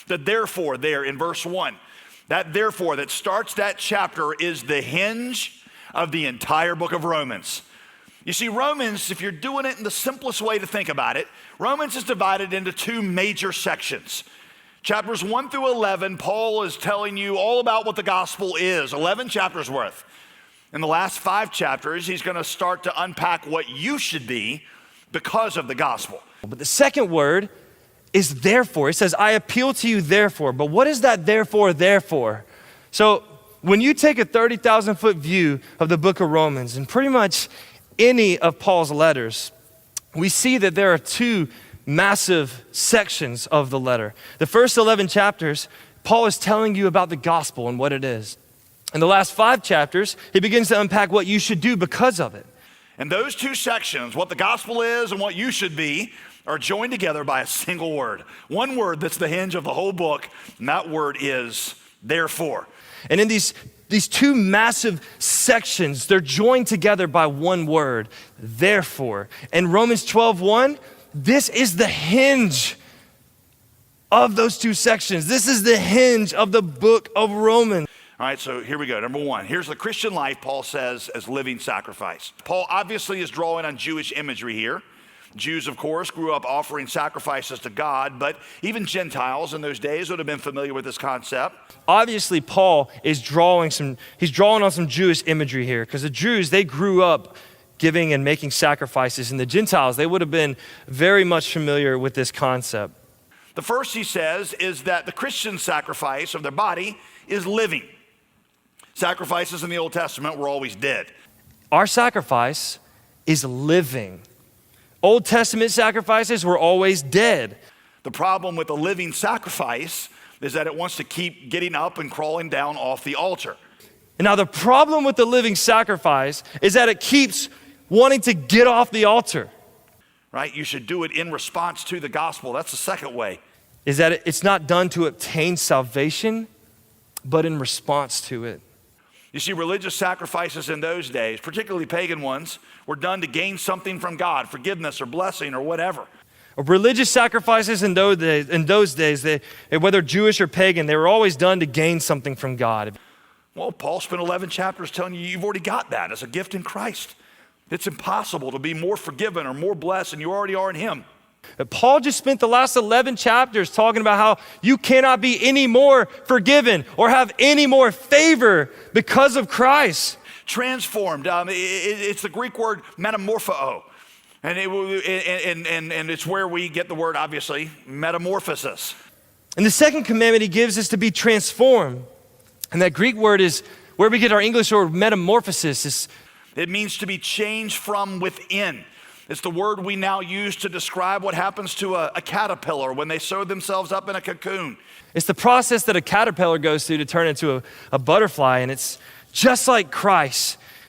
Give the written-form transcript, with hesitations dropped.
The therefore there in verse 1, that therefore that starts that chapter is the hinge of the entire book of Romans. You see, Romans, if you're doing it in the simplest way to think about it, Romans is divided into two major sections. Chapters 1 through 11, Paul is telling you all about what the gospel is, 11 chapters worth. In the last 5 chapters, he's going to start to unpack what you should be because of the gospel. But the second word is therefore. It says, I appeal to you therefore. But what is that therefore? So when you take a 30,000 foot view of the book of Romans and pretty much any of Paul's letters, we see that there are two massive sections of the letter. The first 11 chapters, Paul is telling you about the gospel and what it is. In the last 5 chapters, he begins to unpack what you should do because of it. And those two sections, what the gospel is and what you should be, are joined together by a single word. One word that's the hinge of the whole book, and that word is therefore. And in these two massive sections, they're joined together by one word, therefore. In Romans 12:1, this is the hinge of those two sections. This is the hinge of the book of Romans. All right, so here we go. Number 1, here's the Christian life, Paul says, as living sacrifice. Paul obviously is drawing on Jewish imagery here. Jews, of course, grew up offering sacrifices to God, but even Gentiles in those days would have been familiar with this concept. Obviously, Paul is drawing on some Jewish imagery here, because the Jews, they grew up giving and making sacrifices, and the Gentiles, they would have been very much familiar with this concept. The first, he says, is that the Christian sacrifice of their body is living. Sacrifices in the Old Testament were always dead. Our sacrifice is living. Old Testament sacrifices were always dead. The problem with a living sacrifice is that it wants to keep getting up and crawling down off the altar. And now the problem with the living sacrifice is that it keeps wanting to get off the altar. Right? You should do it in response to the gospel. That's the second way. Is that it's not done to obtain salvation, but in response to it. You see, religious sacrifices in those days, particularly pagan ones, were done to gain something from God, forgiveness or blessing or whatever. Religious sacrifices in those days, whether Jewish or pagan, they were always done to gain something from God. Well, Paul spent 11 chapters telling you you've already got that as a gift in Christ. It's impossible to be more forgiven or more blessed than you already are in him. Paul just spent the last 11 chapters talking about how you cannot be any more forgiven or have any more favor because of Christ. Transformed. It's the Greek word metamorpho. And it's where we get the word, obviously, metamorphosis. And the second commandment he gives is to be transformed. And that Greek word is where we get our English word metamorphosis. It means to be changed from within. It's the word we now use to describe what happens to a caterpillar when they sew themselves up in a cocoon. It's the process that a caterpillar goes through to turn into a butterfly, and it's just like Christ.